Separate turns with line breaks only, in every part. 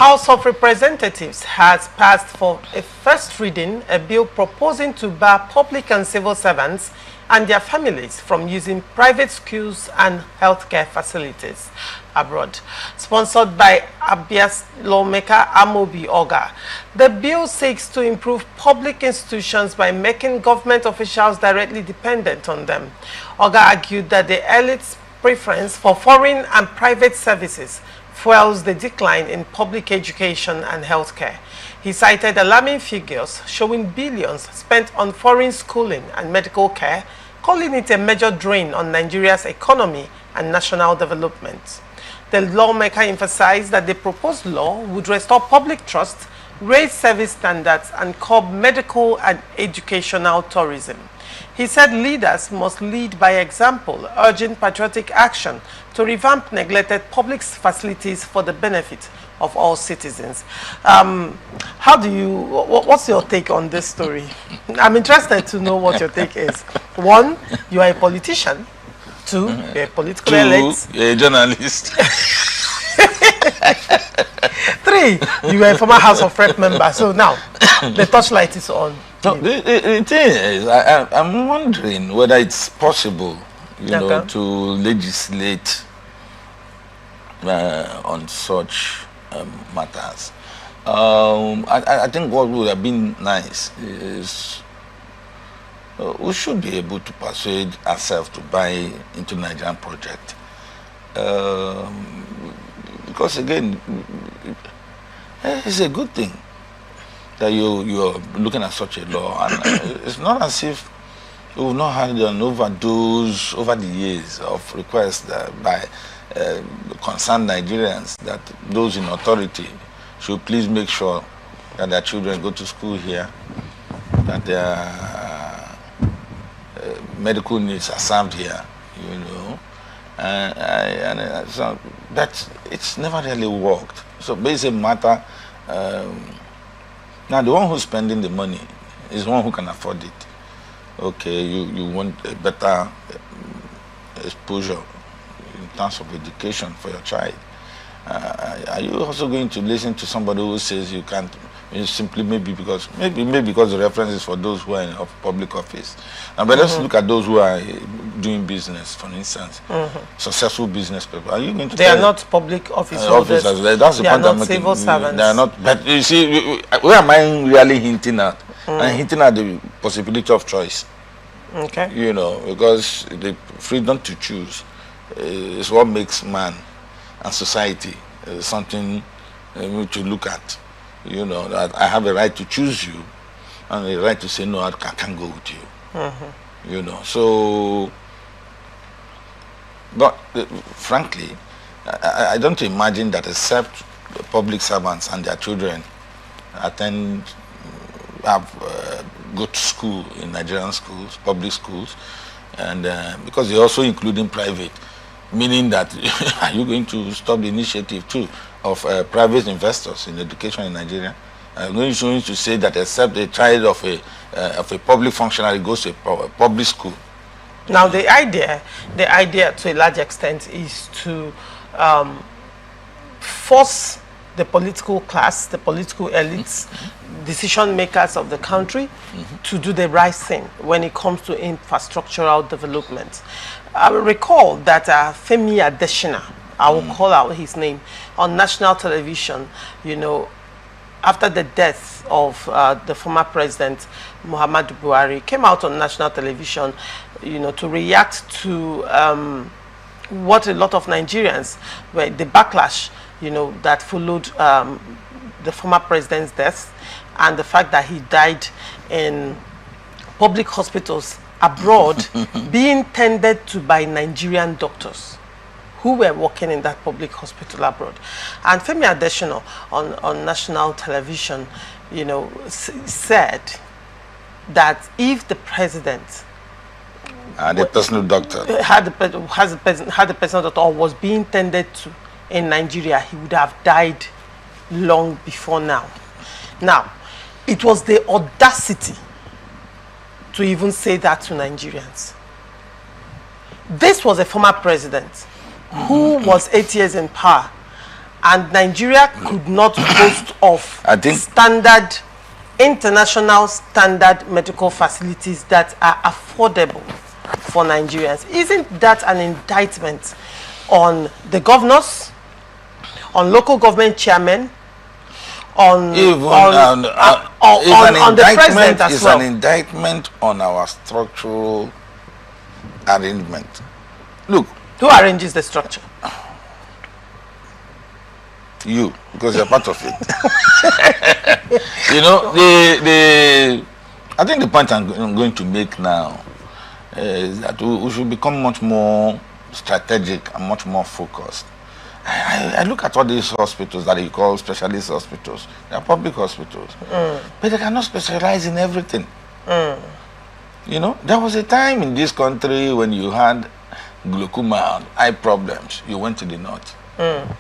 House of Representatives has passed for a first reading a bill proposing to bar public and civil servants and their families from using private schools and healthcare facilities abroad. Sponsored by Abia's lawmaker Amobi Oga, the bill seeks to improve public institutions by making government officials directly dependent on them. Oga argued that the elite's preference for foreign and private services fuels the decline in public education and healthcare. He cited alarming figures showing billions spent on foreign schooling and medical care, calling it a major drain on Nigeria's economy and national development. The lawmaker emphasized that the proposed law would restore public trust, raise service standards, and curb medical and educational tourism. He said leaders must lead by example, urging patriotic action to revamp neglected public facilities for the benefit of all citizens. What's your take on this story? I'm interested to know what your take is. One, you are a politician. Two, you're a political elite.
You're a journalist.
Three, you are a former House of Rep member. So now, the torchlight is on.
No, the thing is, I'm wondering whether it's possible, to legislate on such matters. I think what would have been nice is we should be able to persuade ourselves to buy into Nigerian project. Because again, it's a good thing that you're looking at such a law, and it's not as if we've not had an overdose over the years of requests by concerned Nigerians that those in authority should please make sure that their children go to school here, that their medical needs are served here, so that it's never really worked. So basic matter. Now the one who's spending the money is one who can afford it. Okay, you want a better exposure in terms of education for your child. Are you also going to listen to somebody who says you can't, simply maybe because the reference is for those who are in public office? But let's look at those who are doing business, for instance, successful business people. Are you going to?
They are not public officers.
That's the
they
point
are
I'm
not
making.
civil servants.
They are not. But you see, where am I really hinting at? I'm hinting at the possibility of choice.
Okay.
Because the freedom to choose is what makes man and society something to look at. That I have a right to choose you and a right to say no, I can't go with you. So, but frankly, I don't imagine that except the public servants and their children go to school in Nigerian schools, public schools, and because they're also including private, meaning that are you going to stop the initiative too of private investors in education in Nigeria? I'm going to say that except the child of a public functionary goes to a public school.
Now the idea to a large extent is to force the political class, the political elites, decision makers of the country to do the right thing when it comes to infrastructural development. I recall that Femi Adesina, I will call out his name, on national television, after the death of the former president, Muhammadu Buhari, came out on national television, to react to what a lot of Nigerians, the backlash, that followed the former president's death and the fact that he died in public hospitals abroad being tended to by Nigerian doctors who were working in that public hospital abroad. And Femi Adesina on national television, said that if the president
had a personal doctor,
had a personal doctor or was being tended to in Nigeria, he would have died long before now. Now, it was the audacity to even say that to Nigerians. This was a former president who was 8 years in power and Nigeria could not boast of
I think
international standard medical facilities that are affordable for Nigerians. Isn't that an indictment on the governors, on local government chairmen, on the president as well?
It's an indictment on our structural arrangement. Look,
who arranges the structure?
You, because you're part of it. You know, I think the point I'm going to make now is that we should become much more strategic and much more focused. I look at all these hospitals that you call specialist hospitals. They are public hospitals, but they cannot specialize in everything. You know, there was a time in this country when you had glaucoma and eye problems, you went to the north.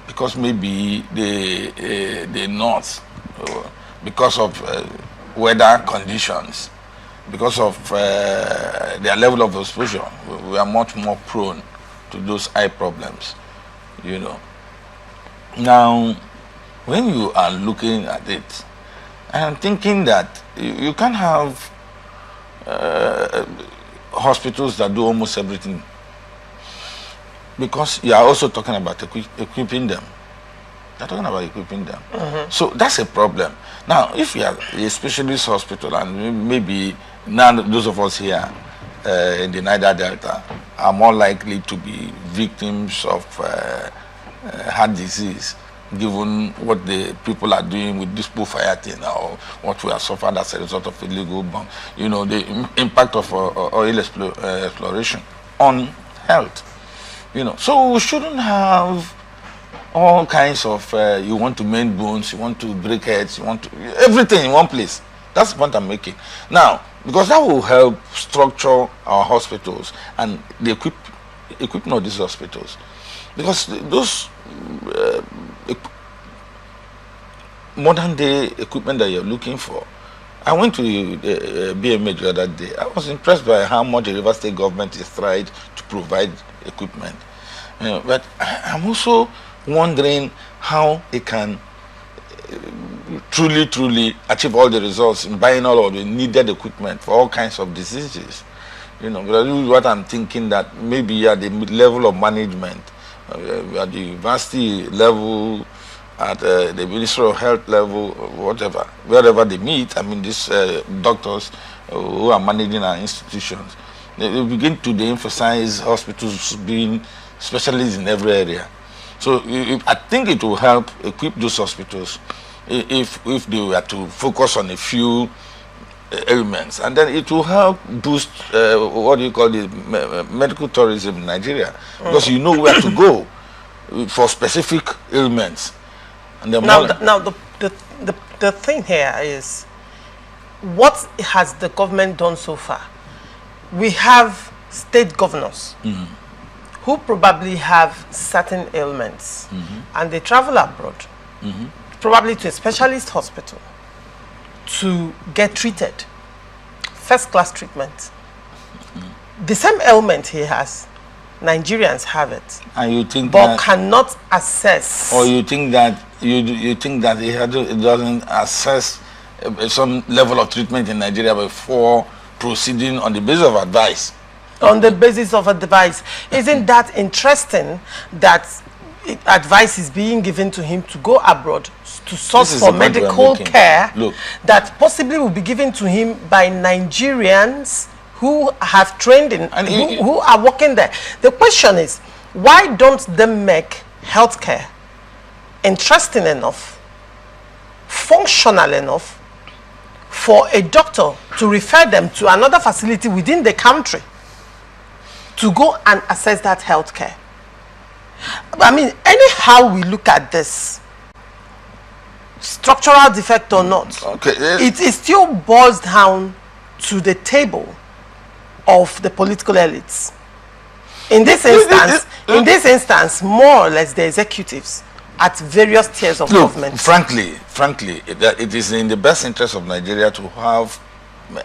Because maybe the north, because of weather conditions, because of their level of exposure, we are much more prone to those eye problems, you know. Now, when you are looking at it, I'm thinking that you can have hospitals that do almost everything, because you are also talking about equipping them. You're talking about equipping them. So that's a problem. Now, if you are a specialist hospital, and maybe now those of us here in the Niger Delta are more likely to be victims of heart disease, given what the people are doing with this bullfire thing, or what we have suffered as a result of illegal bomb, you know, the impact of oil exploration on health. You know, so we shouldn't have all kinds of, you want to mend bones, you want to break heads, you want to, everything in one place. That's the point I'm making. Now, because that will help structure our hospitals and the equipment of these hospitals. Because those modern day equipment that you're looking for, I went to BMH the other day. I was impressed by how much the River State government is trying to provide equipment. You know, but I'm also wondering how it can truly achieve all the results in buying all of the needed equipment for all kinds of diseases. You know, but what I'm thinking, that maybe at the level of management, at the university level, at the Ministry of Health level, whatever, wherever they meet, I mean, these doctors who are managing our institutions, they begin to emphasize hospitals being specialists in every area. So I think it will help equip those hospitals if they were to focus on a few elements, and then it will help boost what do you call the medical tourism in Nigeria, because you know where to go for specific ailments. And
the thing here is, what has the government done so far? We have state governors who probably have certain ailments, and they travel abroad, probably to a specialist hospital, to get treated, first-class treatment. The same ailment he has, Nigerians have it,
and you think
but cannot assess.
Or you think that you think that it doesn't assess some level of treatment in Nigeria before proceeding on the basis of advice?
On the basis of advice, isn't that interesting that advice is being given to him to go abroad to source for medical care that possibly will be given to him by Nigerians who have trained in, and who are working there? The question is, why don't they make healthcare interesting enough, functional enough for a doctor to refer them to another facility within the country to go and assess that healthcare? I mean, anyhow we look at this, structural defect or not, it still boils down to the table of the political elites. In this instance, more or less the executives at various tiers of government.
Frankly, it is in the best interest of Nigeria to have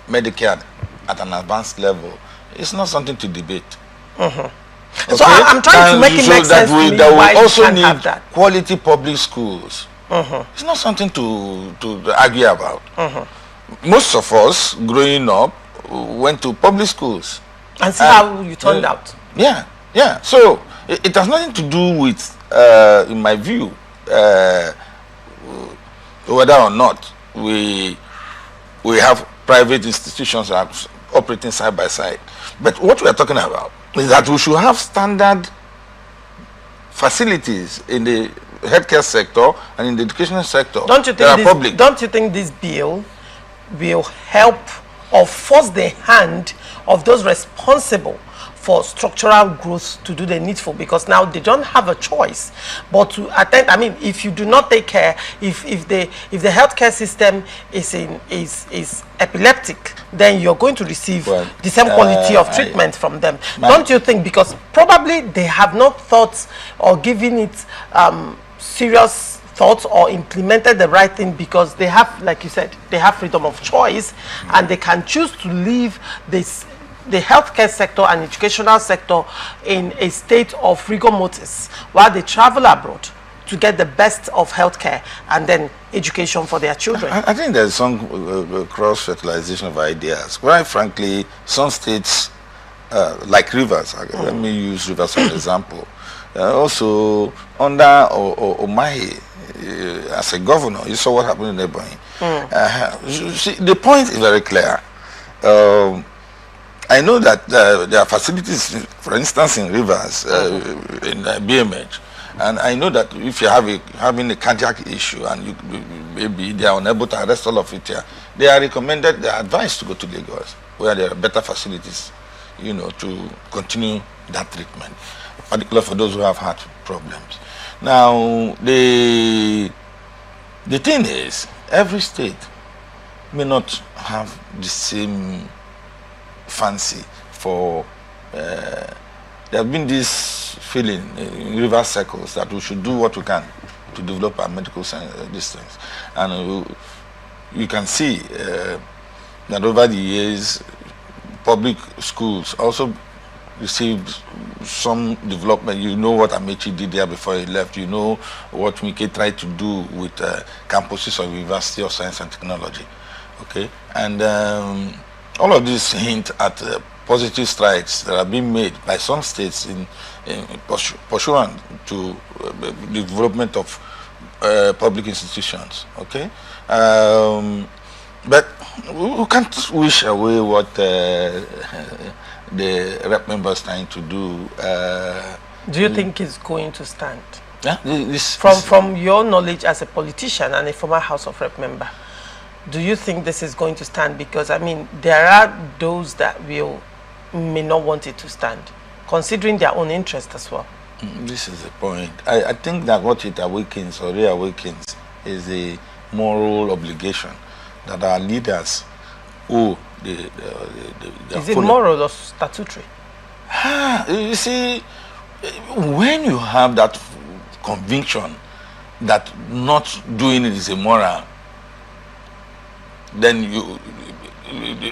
Medicare at an advanced level. It's not something to debate. Okay?
So I'm trying to make it make sense to me
that
why
we also
we can't
need
have that.
quality public schools. It's not something to argue about. Most of us growing up went to public schools.
And see how you turned out.
Yeah, yeah. So it has nothing to do with, in my view, whether or not we have private institutions that are operating side by side. But what we are talking about is that we should have standard facilities in the healthcare sector and in the educational sector.
Don't you think this bill will help or force the hand of those responsible for structural growth to do the needful, because now they don't have a choice but to attend? I mean, if you do not take care, if the healthcare system is epileptic, then you're going to receive the same quality of treatment from them. Don't you think? Because probably they have not thought or given it serious thoughts or implemented the right thing, because they have, like you said, they have freedom of choice, and they can choose to leave the healthcare sector and educational sector in a state of rigor mortis while they travel abroad to get the best of healthcare and then education for their children.
I think there's some cross-fertilization of ideas. Quite frankly, some states, like Rivers, let me use Rivers as an example, also under Omahi, as a governor, you saw what happened in Ebonyi. See, the point is very clear. I know that there are facilities, for instance, in Rivers, in BMH, and I know that if you're having a cardiac issue and maybe they are unable to arrest all of it here, they are advised to go to Lagos, where there are better facilities, you know, to continue that treatment, particularly for those who have heart problems. Now, the thing is, every state may not have the same fancy for there have been this feeling in river circles that we should do what we can to develop our medical science, these things, and you can see that over the years public schools also received some development. You know what Amechi did there before he left. You know what Mike tried to do with campuses of University of Science and Technology. Okay, and all of these hint at positive strides that are being made by some states in pursuant to the development of public institutions. Okay, but we can't wish away what the rep members trying to do.
Do you think it's going to stand?
Yeah,
from your knowledge as a politician and a former House of Rep member, do you think this is going to stand? Because I mean, there are those that may not want it to stand, considering their own interest as well.
This is the point. I think that what it awakens or reawakens is a moral obligation that our leaders owe.
Is it moral or statutory?
You see, when you have that conviction that not doing it is immoral, then you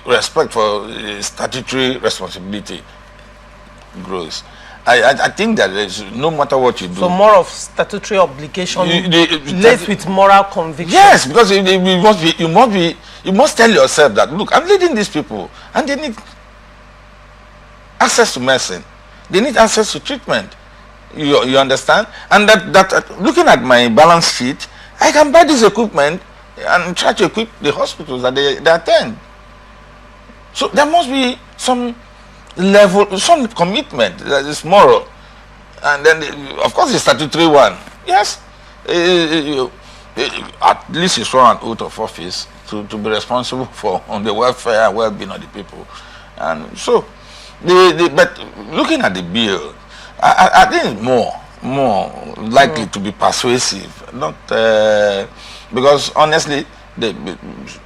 respect for statutory responsibility grows. I think that no matter what you do.
So more of statutory obligation laced with moral conviction.
Yes, because you must tell yourself that, look, I'm leading these people and they need access to medicine. They need access to treatment. You understand? And that looking at my balance sheet, I can buy this equipment and try to equip the hospitals that they attend. So there must be some level, some commitment that is moral, and then of course the statutory one. Yes, at least it's sworn out of office to be responsible for the welfare and well-being of the people, and so but looking at the bill, I think it's more likely to be persuasive, not because honestly,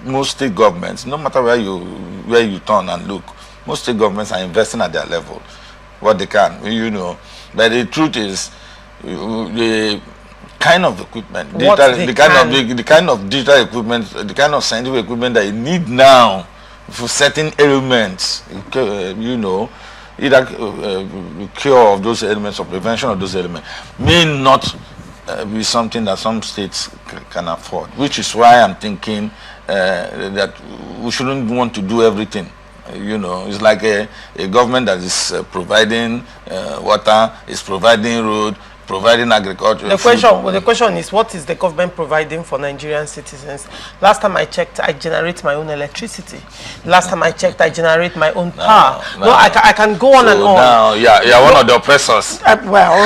most state governments, no matter where you turn and look, most state governments are investing at their level, what they can, you know. But the truth is, the kind of equipment, the kind of digital equipment, the kind of scientific equipment that you need now for certain ailments, you know, either cure of those elements or prevention of those elements may not be something that some states can afford, which is why I'm thinking that we shouldn't want to do everything. You know, it's like a government that is providing water, is providing road, providing agriculture.
The question is, what is the government providing for Nigerian citizens? Last time I checked, I generate my own electricity. Last time I checked, I generate my own power. No, I can go on and on.
Now, you're one of the oppressors.
Well,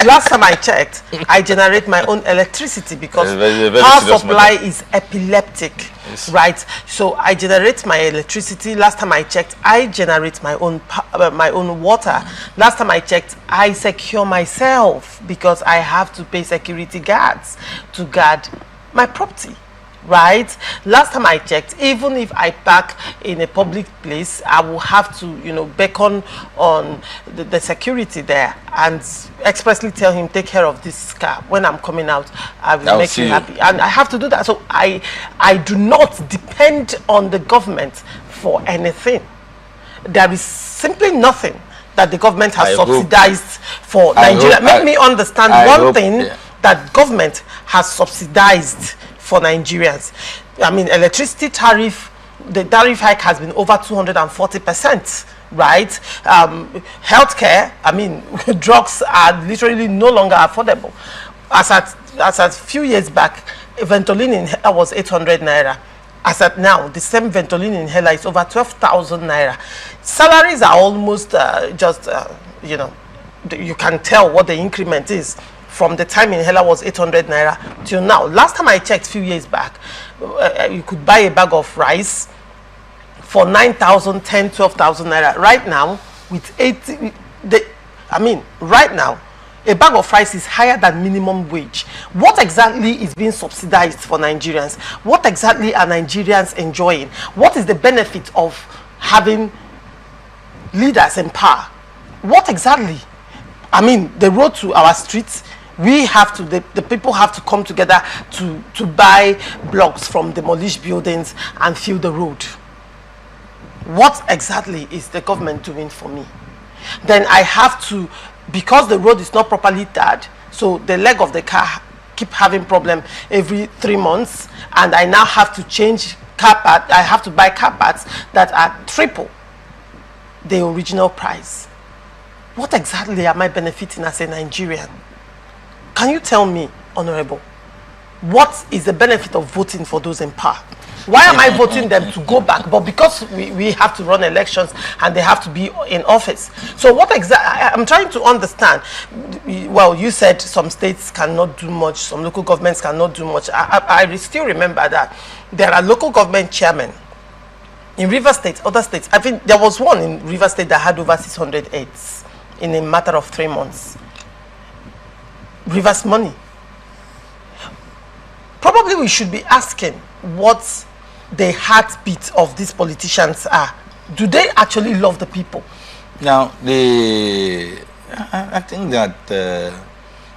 last time I checked, I generate my own electricity because power supply is epileptic. Yes. Right, so I generate my electricity. Last time I checked, I generate my own water. Last time I checked, I secure myself because I have to pay security guards to guard my property. Right, last time I checked, even if I park in a public place, I will have to, you know, beckon on the security there and expressly tell him, take care of this car. When I'm coming out, I will make you happy. And I have to do that. So I do not depend on the government for anything. There is simply nothing that the government has subsidized for Nigeria. Make me understand one thing that government has subsidized for Nigerians. I mean, electricity tariff, the tariff hike has been over 240%, right? Healthcare, I mean, drugs are literally no longer affordable. As at few years back, Ventolin inhaler was 800 naira. As at now, the same Ventolin inhaler is over 12,000 naira. Salaries are almost you know, you can tell what the increment is from the time inhaler was 800 naira till now. Last time I checked, few years back, you could buy a bag of rice for 9,000, 10, 12,000 naira. Right now, with 80, right now, a bag of rice is higher than minimum wage. What exactly is being subsidized for Nigerians? What exactly are Nigerians enjoying? What is the benefit of having leaders in power? What exactly? I mean, the road to our streets, we have to, the people have to come together to buy blocks from demolished buildings and fill the road. What exactly is the government doing for me? Then I have to, because the road is not properly tarred, so the leg of the car keep having problem every 3 months, and I now have to change car part. I have to buy car parts that are triple the original price. What exactly am I benefiting as a Nigerian? Can you tell me, Honorable, what is the benefit of voting for those in power? Why am I voting them to go back? But because we have to run elections and they have to be in office. So what exactly, I'm trying to understand. Well, you said some states cannot do much, some local governments cannot do much. I still remember that there are local government chairmen in River State, other states. I think there was one in River State that had over 600 aides in a matter of 3 months. Rivers money. Probably we should be asking what the heartbeat of these politicians are. Do they actually love the people?
Now, I think that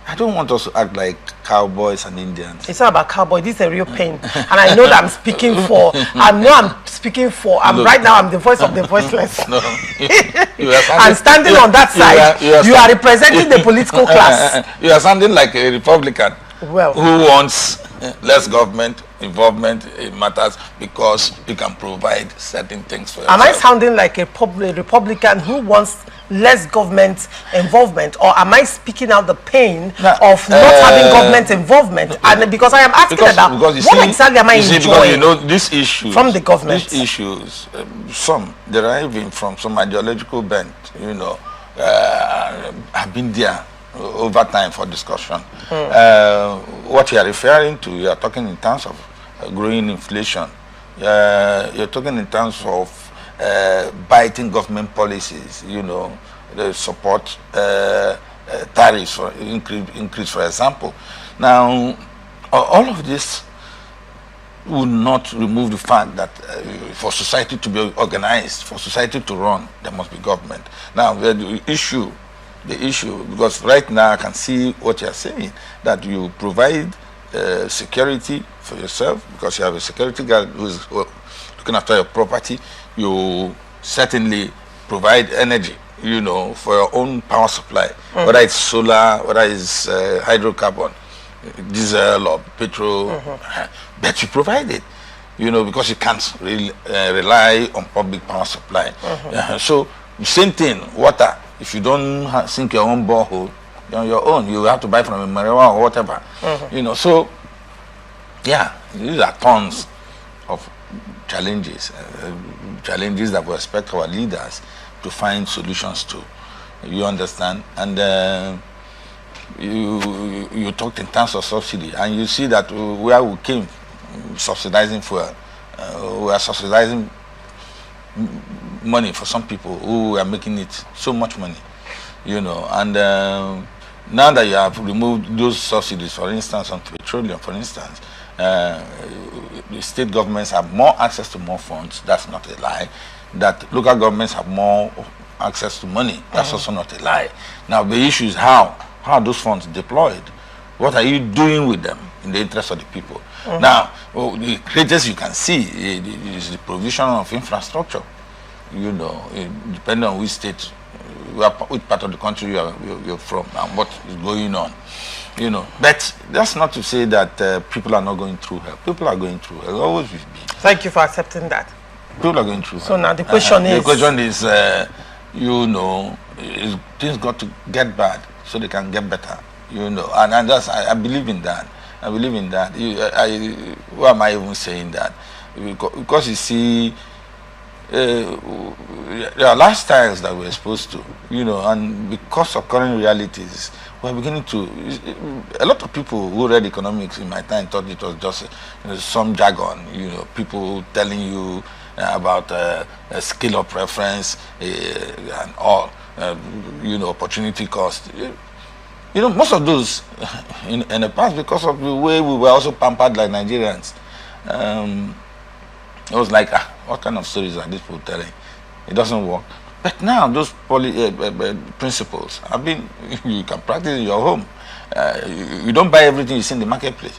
I don't want us to act like cowboys and Indians.
It's not about cowboy. This is a real pain, and I know that I'm speaking for. Right now. I'm the voice of the voiceless. No, and standing on that side, you are representing the political class.
You are sounding like a Republican.
Well,
who wants less government involvement in matters because you can provide certain things for yourself.
Am I sounding like a Republican who wants less government involvement, or am I speaking out the pain of not having government involvement? And because I am asking what exactly am I enjoying?
Because you know these issues
from the government.
These issues, some deriving from some ideological bent, you know, have been there over time for discussion. What you are referring to, you are talking in terms of growing inflation. You're talking in terms of biting government policies, you know, the support tariffs for increase, for example. Now, all of this will not remove the fact that for society to be organized, for society to run, there must be government. Now, the issue, because right now I can see what you're saying, that you provide security for yourself because you have a security guard who's looking after your property. You certainly provide energy, you know, for your own power supply, whether it's solar, whether it's hydrocarbon, diesel or petrol, but you provide it, you know, because you can't really rely on public power supply. So same thing, water. If you don't sink your own borehole, on your own, you have to buy from a marijuana or whatever, you know. So yeah, these are tons of challenges, challenges that we expect our leaders to find solutions to. You understand? And you talked in terms of subsidy, and you see that where we came subsidizing fuel, we are subsidizing money for some people who are making it so much money, you know. And now that you have removed those subsidies, for instance, on petroleum, for instance, the state governments have more access to more funds. That's not a lie. That local governments have more access to money. That's also not a lie. Now the issue is how are those funds deployed? What are you doing with them in the interest of the people? Now, the greatest you can see is the provision of infrastructure. You know, depending on which state, which part of the country you're from, and what is going on. You know, but that's not to say that people are not going through hell. People are going through hell. Always will be.
Thank you for accepting that.
People are going through hell.
So now the question is...
The question is, you know, things got to get bad so they can get better. You know, and that's, I believe in that. I believe in that. Why am I even saying that? Because you see, there are lifestyles that we're exposed to, you know, and because of current realities, we're beginning to, a lot of people who read economics in my time thought it was just some jargon, you know, people telling you about a scale of preference and all, you know, opportunity cost. You know, most of those in the past, because of the way we were also pampered like Nigerians, it was like, what kind of stories are these people telling? It doesn't work. But now those principles, I mean, you can practice in your home. You don't buy everything you see in the marketplace.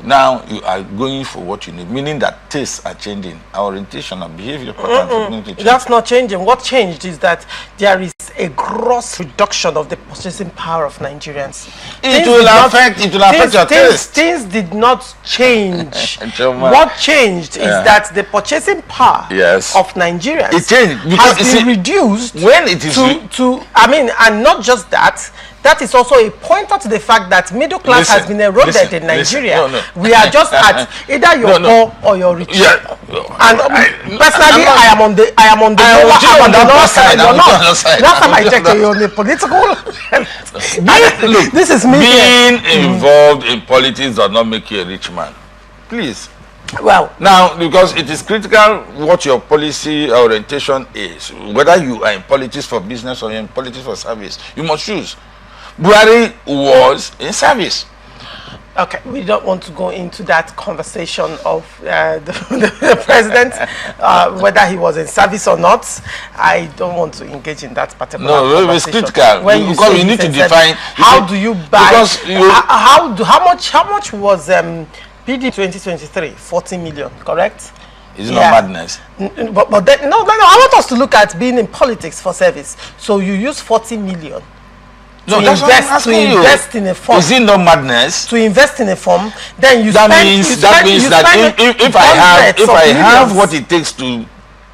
Now you are going for what you need, meaning that tastes are changing, our orientation, our behavior patterns.
That's not changing. What changed is that there is a gross reduction of the purchasing power of Nigerians.
It will affect your taste.
Things did not change. What changed is that the purchasing power of Nigerians has been reduced
when it is
I mean, and not just that. That is also a pointer to the fact that middle class has been eroded in Nigeria. We are just at either you're poor or you're rich. And personally, I am on the lower side. You're not. Last time I checked, you're on the political.
Look,
this is me.
Being involved in politics does not make you a rich man. Please.
Well,
now, because it is critical what your policy orientation is, whether you are in politics for business or you're in politics for service, you must choose. Buhari was in service.
Okay, we don't want to go into that conversation of the president, whether he was in service or not. I don't want to engage in that particular conversation.
No, it's critical. Because you need to define.
How do you buy? How much was PD 2023? 40 million, correct?
Is it not madness?
But then, no. I want us to look at being in politics for service. So you use 40 million.
No,
to invest in a firm.
Is it not madness?
To invest in a firm, then you
that means that if I have what it takes to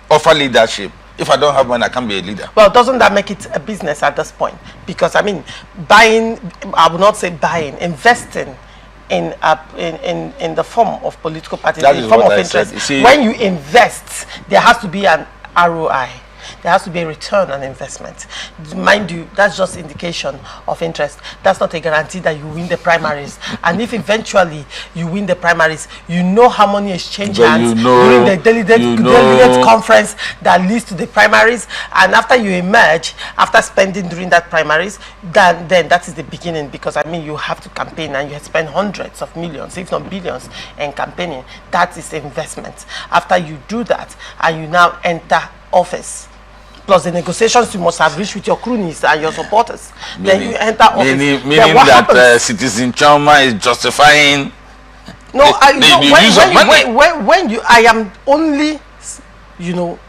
offer leadership, if I don't have one, I can't be a leader.
Well, doesn't that make it a business at this point? Because I mean, buying, I would not say buying, investing in the form of political parties, in the form of interest. When you invest, there has to be an ROI. There has to be a return on investment. Mind you, that's just indication of interest. That's not a guarantee that you win the primaries. And if eventually you win the primaries, you know how money exchange hands during the delegate conference that leads to the primaries. And after you emerge, after spending during that primaries, then that is the beginning. Because I mean, you have to campaign and you spend hundreds of millions, if not billions, in campaigning. That is investment. After you do that, and you now enter office, plus the negotiations you must have reached with your cronies and your supporters, then you enter office.
Meaning that Citizen Choma is justifying.
No, when you, I am only, you know,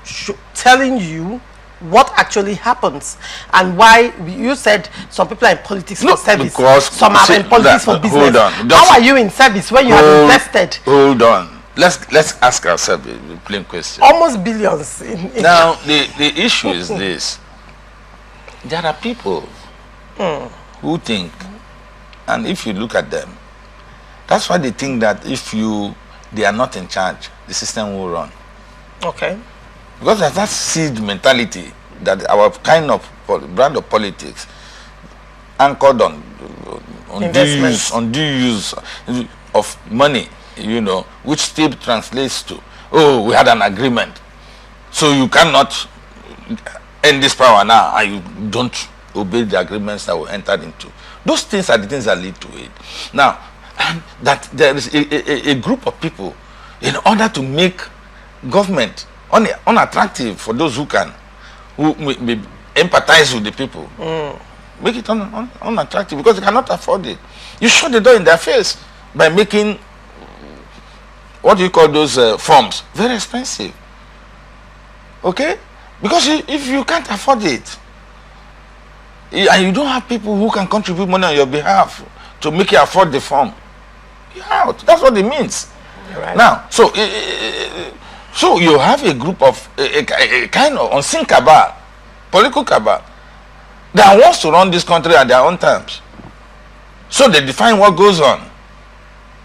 telling you what actually happens and why you said some people are in politics for service,
because
some are in politics for business. Hold on. How are you in service when you have invested?
Hold on. Let's ask ourselves a plain question.
Almost billions.
Now the issue is this: there are people who think, and if you look at them, that's why they think that if they are not in charge, the system will run.
Okay.
Because there's that seed mentality that our kind of brand of politics anchored on due use of money, which still translates to, oh, we had an agreement, so you cannot end this power now, and you don't obey the agreements that were entered into. Those things are the things that lead to it. Now, and that there is a group of people, in order to make government unattractive for those who may empathize with the people, make it unattractive because they cannot afford it. You shut the door in their face by making, what do you call those forms, very expensive. Okay? Because if you can't afford it, and you don't have people who can contribute money on your behalf to make you afford the form, you're out. That's what it means.
Right.
Now, so you have a group of a kind of unseen cabal, political cabal, that wants to run this country at their own terms. So they define what goes on.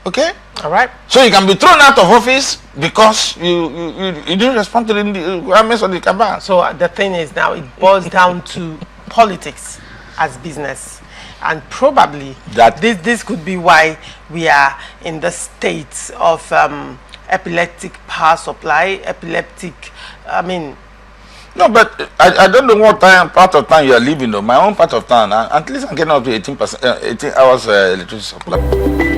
Okay?
All right.
So you can be thrown out of office because you didn't respond to the requirements of the cabal.
So the thing is now it boils down to politics as business. And probably this could be why we are in the state of epileptic power supply,
No, but I don't know what part of town you are living though. My own part of town, at least I'm getting up to 18 hours electricity supply.